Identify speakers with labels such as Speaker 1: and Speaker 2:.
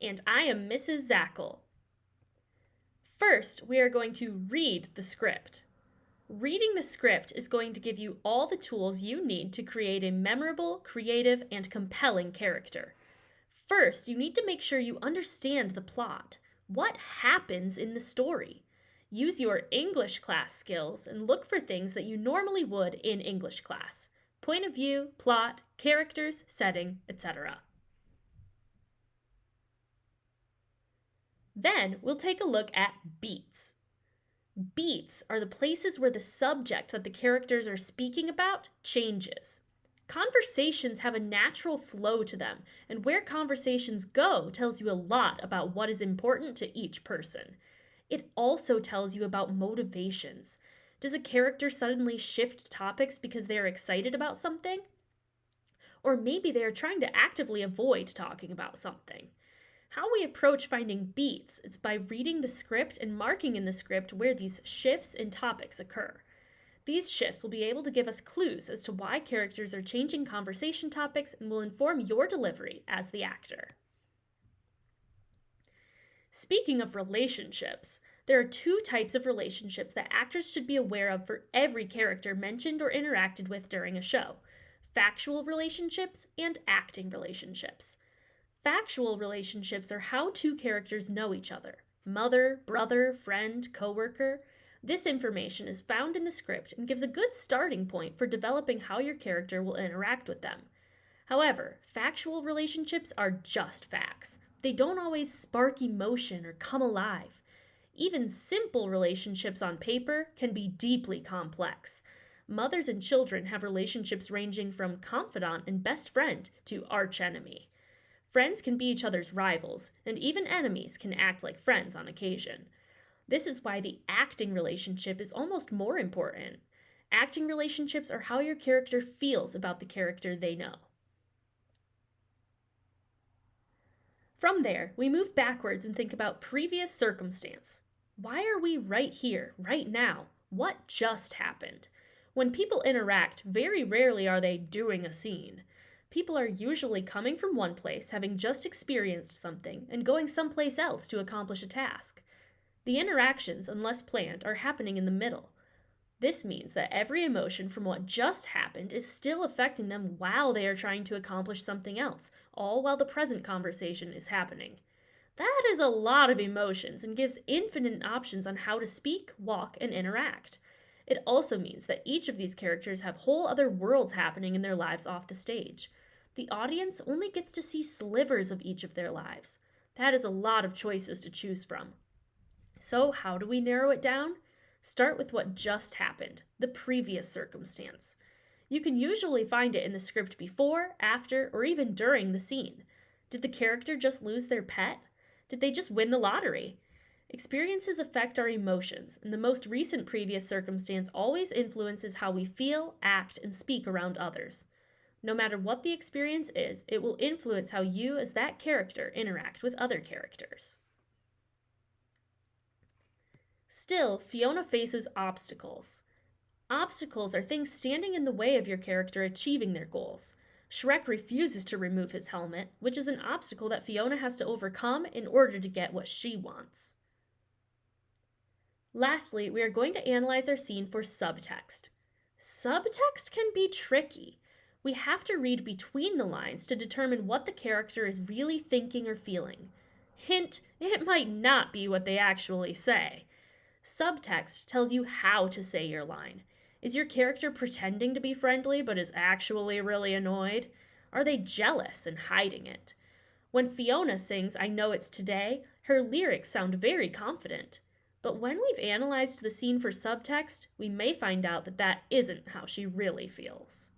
Speaker 1: And I am Mrs. Zackle. First, we are going to read the script. Reading the script is going to give you all the tools you need to create a memorable, creative, and compelling character. First, you need to make sure you understand the plot. What happens in the story? Use your English class skills and look for things that you normally would in English class. Point of view, plot, characters, setting, etc. Then we'll take a look at beats. Beats are the places where the subject that the characters are speaking about changes. Conversations have a natural flow to them, and where conversations go tells you a lot about what is important to each person. It also tells you about motivations. Does a character suddenly shift topics because they are excited about something? Or maybe they are trying to actively avoid talking about something. How we approach finding beats is by reading the script and marking in the script where these shifts in topics occur. These shifts will be able to give us clues as to why characters are changing conversation topics and will inform your delivery as the actor. Speaking of relationships, there are two types of relationships that actors should be aware of for every character mentioned or interacted with during a show: factual relationships and acting relationships. Factual relationships are how two characters know each other: mother, brother, friend, coworker. This information is found in the script and gives a good starting point for developing how your character will interact with them. However, factual relationships are just facts. They don't always spark emotion or come alive. Even simple relationships on paper can be deeply complex. Mothers and children have relationships ranging from confidant and best friend to archenemy. Friends can be each other's rivals, and even enemies can act like friends on occasion. This is why the acting relationship is almost more important. Acting relationships are how your character feels about the character they know. From there, we move backwards and think about previous circumstance. Why are we right here, right now? What just happened? When people interact, very rarely are they doing a scene. People are usually coming from one place, having just experienced something, and going someplace else to accomplish a task. The interactions, unless planned, are happening in the middle. This means that every emotion from what just happened is still affecting them while they are trying to accomplish something else, all while the present conversation is happening. That is a lot of emotions and gives infinite options on how to speak, walk, and interact. It also means that each of these characters have whole other worlds happening in their lives off the stage. The audience only gets to see slivers of each of their lives. That is a lot of choices to choose from. So, how do we narrow it down? Start with what just happened, the previous circumstance. You can usually find it in the script before, after, or even during the scene. Did the character just lose their pet? Did they just win the lottery? Experiences affect our emotions, and the most recent previous circumstance always influences how we feel, act, and speak around others. No matter what the experience is, it will influence how you, as that character, interact with other characters. Still, Fiona faces obstacles. Obstacles are things standing in the way of your character achieving their goals. Shrek refuses to remove his helmet, which is an obstacle that Fiona has to overcome in order to get what she wants. Lastly, we are going to analyze our scene for subtext. Subtext can be tricky. We have to read between the lines to determine what the character is really thinking or feeling. Hint, it might not be what they actually say. Subtext tells you how to say your line. Is your character pretending to be friendly but is actually really annoyed? Are they jealous and hiding it? When Fiona sings I Know It's Today, her lyrics sound very confident. But when we've analyzed the scene for subtext, we may find out that that isn't how she really feels.